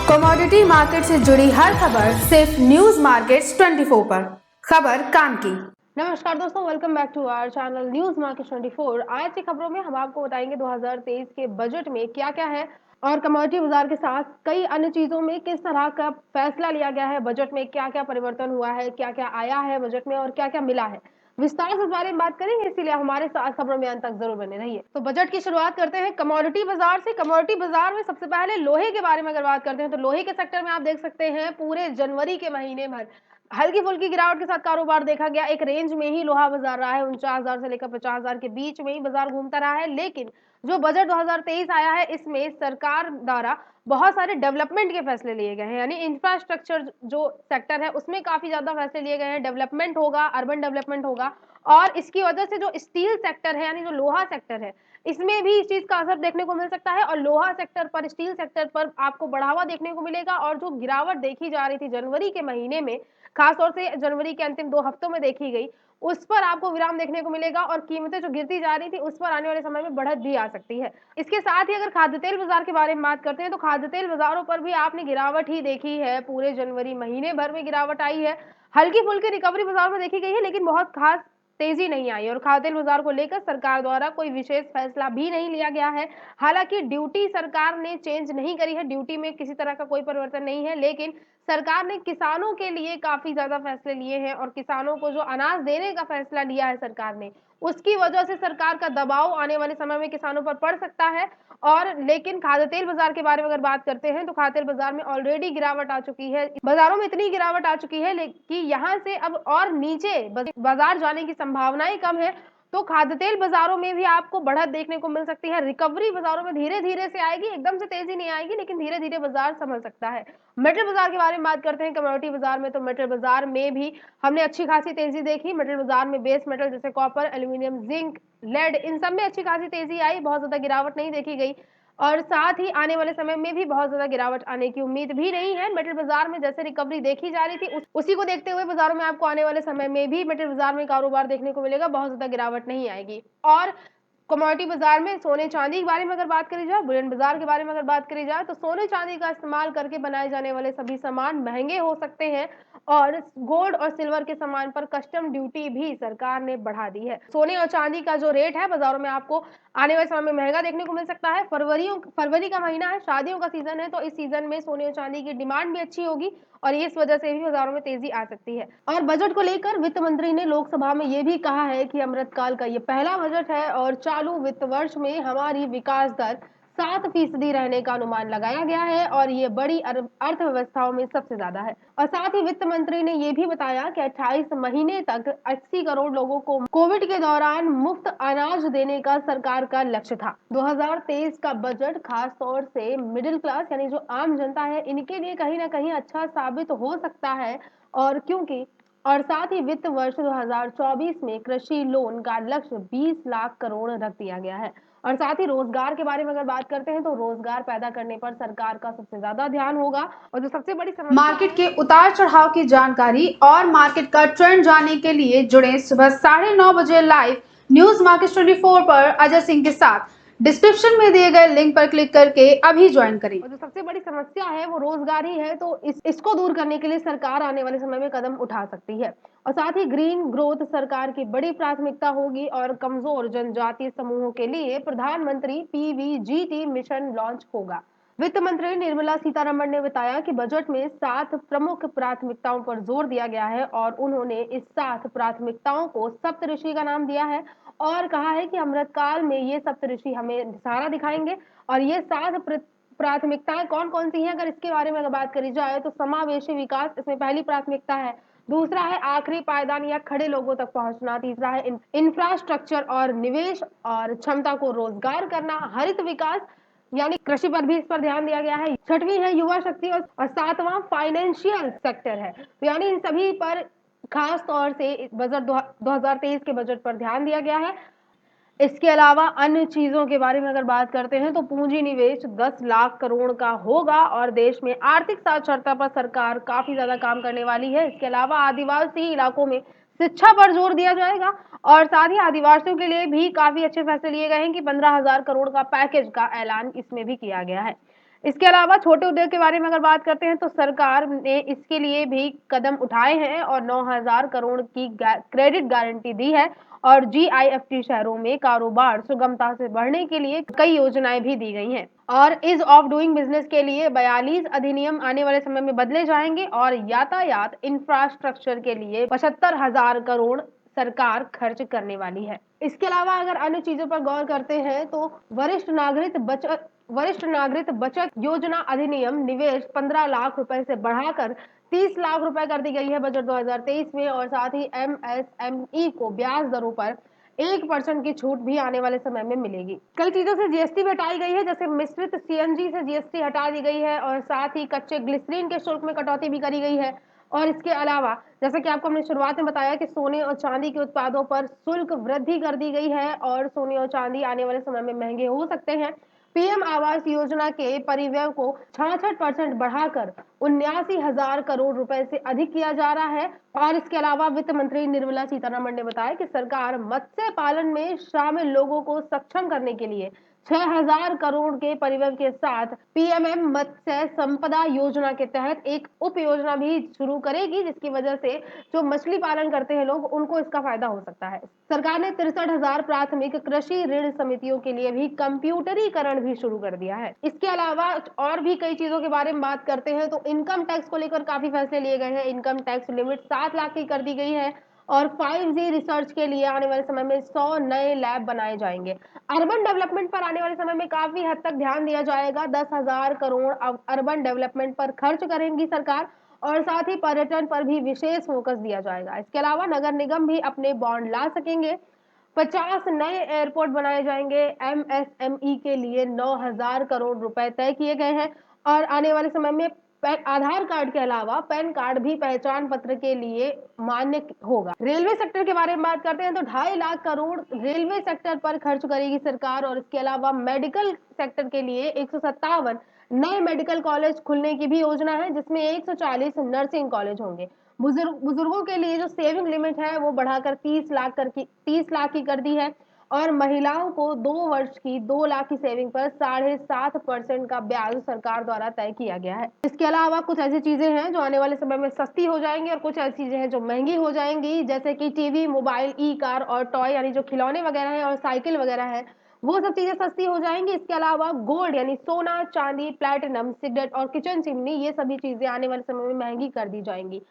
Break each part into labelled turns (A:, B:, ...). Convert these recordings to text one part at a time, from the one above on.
A: Commodity market से जुड़ी हर खबर सिर्फ न्यूज मार्केट्स 24 पर। खबर काम की।
B: नमस्कार दोस्तों, welcome back to our channel News Market 24। आज की खबरों में हम आपको बताएंगे 2023 के बजट में क्या क्या है और कमोडिटी बाजार के साथ कई अन्य चीजों में किस तरह का फैसला लिया गया है, बजट में क्या क्या परिवर्तन हुआ है, क्या क्या आया है बजट में और क्या क्या मिला है। विस्तार से इस बारे में बात करेंगे, इसीलिए हमारे साथ खबरों में अंत तक जरूर बने रहिए। तो बजट की शुरुआत करते हैं कमोडिटी बाजार से। कमोडिटी बाजार में सबसे पहले लोहे के बारे में अगर बात करते हैं तो लोहे के सेक्टर में आप देख सकते हैं पूरे जनवरी के महीने भर हल्की फुल्की गिरावट के साथ कारोबार देखा गया। एक रेंज में ही लोहा बाजार रहा है, 49,000 से लेकर 50,000 के बीच में ही बाजार घूमता रहा है। लेकिन जो बजट 2023 आया है, इसमें सरकार द्वारा बहुत सारे डेवलपमेंट के फैसले लिए गए हैं, यानी इंफ्रास्ट्रक्चर जो सेक्टर है उसमें काफी ज्यादा फैसले लिए गए हैं। डेवलपमेंट होगा, अर्बन डेवलपमेंट होगा और इसकी वजह से जो स्टील सेक्टर है यानी जो लोहा सेक्टर है, इसमें भी इस चीज का असर देखने को मिल सकता है और लोहा सेक्टर पर, स्टील सेक्टर पर आपको बढ़ावा देखने को मिलेगा। और जो गिरावट देखी जा रही थी जनवरी के महीने में, खासतौर से जनवरी के अंतिम 2 हफ्तों में देखी गई, उस पर आपको विराम देखने को मिलेगा और कीमतें जो गिरती जा रही थी उस पर आने वाले समय में बढ़त भी आ सकती है। इसके साथ ही अगर खाद्य तेल बाजार के बारे में बात करते हैं तो खाद्य तेल बाजारों पर भी आपने गिरावट ही देखी है। पूरे जनवरी महीने भर में गिरावट आई है। हल्की फुल्की रिकवरी बाजार में देखी गई है, लेकिन बहुत खास तेजी नहीं आई और खाद्य तेल बाजार को लेकर सरकार द्वारा कोई विशेष फैसला भी नहीं लिया गया है। हालांकि ड्यूटी सरकार ने चेंज नहीं करी है, ड्यूटी में किसी तरह का कोई परिवर्तन नहीं है, लेकिन सरकार ने किसानों के लिए काफी ज्यादा फैसले लिए हैं और किसानों को जो अनाज देने का फैसला लिया है सरकार ने, उसकी वजह से सरकार का दबाव आने वाले समय में किसानों पर पड़ सकता है। और लेकिन खाद्य तेल बाजार के बारे में अगर बात करते हैं तो खाद्य तेल बाजार में ऑलरेडी गिरावट आ चुकी है। बाजारों में इतनी गिरावट आ चुकी है कि यहाँ से अब और नीचे बाजार जाने की संभावनाएं कम है। तो खाद्य तेल बाजारों में भी आपको बढ़त देखने को मिल सकती है। रिकवरी बाजारों में धीरे धीरे से आएगी, एकदम से तेजी नहीं आएगी, लेकिन धीरे धीरे बाजार संभल सकता है। मेटल बाजार के बारे में बात करते हैं कमोडिटी बाजार में, तो मेटल बाजार में भी हमने अच्छी खासी तेजी देखी। मेटल बाजार में बेस मेटल जैसे कॉपर, एल्यूमिनियम, जिंक, लेड, इन सब में अच्छी खासी तेजी आई, बहुत ज्यादा गिरावट नहीं देखी गई और साथ ही आने वाले समय में भी बहुत ज्यादा गिरावट आने की उम्मीद भी नहीं है। मेटल बाजार में जैसे रिकवरी देखी जा रही थी उसी को देखते हुए बाजारों में आपको आने वाले समय में भी मेटल बाजार में कारोबार देखने को मिलेगा, बहुत ज्यादा गिरावट नहीं आएगी। और कमोडिटी बाजार में सोने चांदी के बारे में अगर बात करी जाए, बुलियन बाजार के बारे में अगर बात करी जाए, तो सोने चांदी का इस्तेमाल करके बनाए जाने वाले सभी सामान महंगे हो सकते हैं और गोल्ड और सिल्वर के सामान पर कस्टम ड्यूटी भी सरकार ने बढ़ा दी है। सोने और चांदी का जो रेट है बाजारों में आपको आने वाले समय में महंगा देखने को मिल सकता है। फरवरी का महीना है, शादियों का सीजन है, तो इस सीजन में सोने और चांदी की डिमांड भी अच्छी होगी और इस वजह से भी बाजारों में तेजी आ सकती है। और बजट को लेकर वित्त मंत्री ने लोकसभा में यह भी कहा है कि अमृतकाल का ये पहला बजट है और चालू वित्त वर्ष में हमारी विकास दर 7% रहने का अनुमान लगाया गया है और ये बड़ी अर्थव्यवस्थाओं में सबसे ज्यादा है। और साथ ही वित्त मंत्री ने यह भी बताया कि 28 महीने तक 80 करोड़ लोगों को कोविड के दौरान मुफ्त अनाज देने का सरकार का लक्ष्य था। 2023 का बजट खास तौर से मिडिल क्लास यानी जो आम जनता है, इनके लिए कहीं ना कहीं अच्छा साबित हो सकता है। और साथ ही वित्त वर्ष 2024 में कृषि लोन का लक्ष्य 20 लाख करोड़ रख दिया गया है। और साथ ही रोजगार के बारे में अगर बात करते हैं तो रोजगार पैदा करने पर सरकार का सबसे ज्यादा ध्यान होगा और जो सबसे बड़ी समस्या
A: मार्केट के उतार चढ़ाव की जानकारी और मार्केट का ट्रेंड जानने के लिए जुड़े सुबह 9:30 बजे लाइव न्यूज मार्केट 24 पर अजय सिंह के साथ। डिस्क्रिप्शन में दिए गए लिंक पर क्लिक करके अभी ज्वाइन करें।
B: और जो सबसे बड़ी समस्या है वो रोजगार ही है, तो इसको दूर करने के लिए सरकार आने वाले समय में कदम उठा सकती है। और साथ ही ग्रीन ग्रोथ सरकार की बड़ी प्राथमिकता होगी और कमजोर जनजातीय समूहों के लिए प्रधानमंत्री पीवीजीटी मिशन लॉन्च होगा। वित्त मंत्री निर्मला सीतारमण ने बताया कि बजट में 7 प्रमुख प्राथमिकताओं पर जोर दिया गया है और उन्होंने इस 7 प्राथमिकताओं को सप्तऋषि का नाम दिया है और कहा है कि अमृतकाल में ये सप्तऋषि हमें सहारा दिखाएंगे। और ये 7 प्राथमिकताएं कौन कौन सी हैं, अगर इसके बारे में अगर बात करी जाए तो समावेशी विकास इसमें पहली प्राथमिकता है। दूसरा है आखिरी पायदान या खड़े लोगों तक पहुंचना। तीसरा है इंफ्रास्ट्रक्चर और निवेश और क्षमता को रोजगार करना। हरित विकास यानी कृषि पर भी इस पर ध्यान दिया गया है। छठवीं है युवा शक्ति और सातवां फाइनेंशियल सेक्टर है। तो यानी इन सभी पर खास तौर से बजट 2023 के बजट पर ध्यान दिया गया है। इसके अलावा अन्य चीजों के बारे में अगर बात करते हैं तो पूंजी निवेश 10 लाख करोड़ का होगा और देश में आर्थिक साक्षरता पर सरकार काफी ज्यादा काम करने वाली है। इसके अलावा आदिवासी इलाकों में शिक्षा पर जोर दिया जाएगा और साथ ही आदिवासियों के लिए भी काफी अच्छे फैसले लिए गए हैं कि 15,000 करोड़ का पैकेज का ऐलान इसमें भी किया गया है। इसके अलावा छोटे उद्योग के बारे में अगर बात करते हैं तो सरकार ने इसके लिए भी कदम उठाए हैं और 9,000 करोड़ की क्रेडिट गारंटी दी है और जीआईएफटी शहरों में कारोबार सुगमता से बढ़ने के लिए कई योजनाएं भी दी गई हैं और इज ऑफ डूइंग बिजनेस के लिए 42 अधिनियम आने वाले समय में बदले जाएंगे और यातायात इंफ्रास्ट्रक्चर के लिए 75,000 करोड़ सरकार खर्च करने वाली है। इसके अलावा अगर अन्य चीजों पर गौर करते हैं तो वरिष्ठ नागरिक बचत योजना अधिनियम निवेश 15 लाख रुपए से बढ़ाकर 30 लाख रुपए कर दी गई है बजट 2023 में और साथ ही एमएसएमई को ब्याज दरों पर 1% की छूट भी आने वाले समय में मिलेगी। कई चीजों से जीएसटी भी हटाई गई है, जैसे मिश्रित सीएनजी से जीएसटी हटा दी गई है और साथ ही कच्चे ग्लिसरीन के शुल्क में कटौती भी करी गई है। और इसके अलावा जैसे कि आपको हमने शुरुआत में बताया कि सोने और चांदी के उत्पादों पर शुल्क वृद्धि कर दी गई है और सोने और चांदी आने वाले समय में महंगे हो सकते हैं। पीएम आवास योजना के परिव्यय को 66% बढ़ाकर 79,000 करोड़ रुपए से अधिक किया जा रहा है और इसके अलावा वित्त मंत्री निर्मला सीतारमण ने बताया कि सरकार मत्स्य पालन में शामिल लोगों को सक्षम करने के लिए 6,000 करोड़ के परिव्यय के साथ पीएमएम मत्स्य संपदा योजना के तहत एक उप योजना भी शुरू करेगी, जिसकी वजह से जो मछली पालन करते हैं लोग उनको इसका फायदा हो सकता है। सरकार ने 63,000 प्राथमिक कृषि ऋण समितियों के लिए भी कंप्यूटरीकरण भी शुरू कर दिया है। इसके अलावा और भी कई चीजों के बारे में बात करते हैं तो इनकम टैक्स को लेकर काफी फैसले लिए गए हैं। इनकम टैक्स लिमिट 7 लाख की कर दी गई है और 5G रिसर्च के लिए आने वाले समय में 100 नए लैब बनाए जाएंगे। अर्बन डेवलपमेंट पर आने वाले समय में काफी हद तक ध्यान दिया जाएगा। 10,000 करोड़ अब अर्बन डेवलपमेंट पर खर्च करेंगी सरकार और साथ ही पर्यटन पर भी विशेष फोकस दिया जाएगा। इसके अलावा नगर निगम भी अपने बॉन्ड ला सकेंगे। 50 नए एयरपोर्ट बनाए जाएंगे। एमएसएमई के लिए 9,000 करोड़ रुपए तय किए गए हैं और आने वाले समय में आधार कार्ड के अलावा पैन कार्ड भी पहचान पत्र के लिए मान्य होगा। रेलवे सेक्टर के बारे में बात करते हैं तो 2.5 लाख करोड़ रेलवे सेक्टर पर खर्च करेगी सरकार और इसके अलावा मेडिकल सेक्टर के लिए 157 नए मेडिकल कॉलेज खुलने की भी योजना है, जिसमें 140 नर्सिंग कॉलेज होंगे। बुजुर्गों के लिए जो सेविंग लिमिट है वो बढ़ाकर 30 लाख की कर दी है और महिलाओं को 2 वर्ष की 2 लाख की सेविंग पर 7.5% का ब्याज सरकार द्वारा तय किया गया है। इसके अलावा कुछ ऐसी चीजें हैं जो आने वाले समय में सस्ती हो जाएंगी और कुछ ऐसी चीजें हैं जो महंगी हो जाएंगी, जैसे कि टीवी, मोबाइल, ई कार और टॉय यानी जो खिलौने वगैरह हैं और साइकिल वगैरह है, वो सब चीजें सस्ती हो जाएंगी। इसके अलावा गोल्ड यानी सोना, चांदी, प्लैटिनम, सिगरेट और किचन चिमनी, ये सभी चीजें आने वाले समय में महंगी कर दी जाएंगी।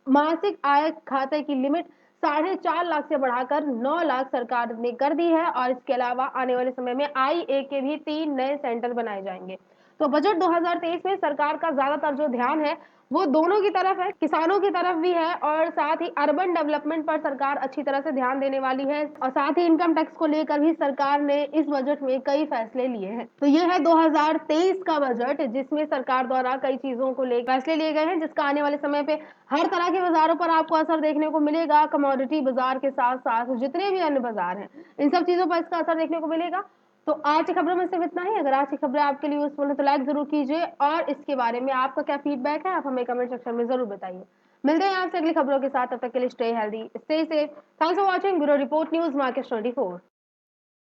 B: मासिक आय खाते की लिमिट 4.5 लाख से बढ़ाकर 9 लाख सरकार ने कर दी है और इसके अलावा आने वाले समय में आईए के भी 3 नए सेंटर बनाए जाएंगे। तो बजट 2023 में सरकार का ज्यादातर जो ध्यान है वो दोनों की तरफ है, किसानों की तरफ भी है और साथ ही अर्बन डेवलपमेंट पर सरकार अच्छी तरह से ध्यान देने वाली है और साथ ही इनकम टैक्स को लेकर भी सरकार ने इस बजट में कई फैसले लिए हैं। तो ये है 2023 का बजट, जिसमें सरकार द्वारा कई चीजों को लेकर फैसले लिए गए हैं, जिसका आने वाले समय पे हर तरह के बाजारों पर आपको असर देखने को मिलेगा। कमोडिटी बाजार के साथ साथ जितने भी अन्य बाजार हैं, इन सब चीजों पर इसका असर देखने को मिलेगा। तो आज की खबरों में सिर्फ इतना ही। अगर आज की खबरें आपके लिए यूजफुल है तो लाइक जरूर कीजिए और इसके बारे में आपका क्या फीडबैक है आप हमें कमेंट सेक्शन में जरूर बताइए। मिलते हैं आपसे अगली खबरों के साथ, तब तक के लिए stay healthy, stay safe. Thanks for watching bureau report news Market 24।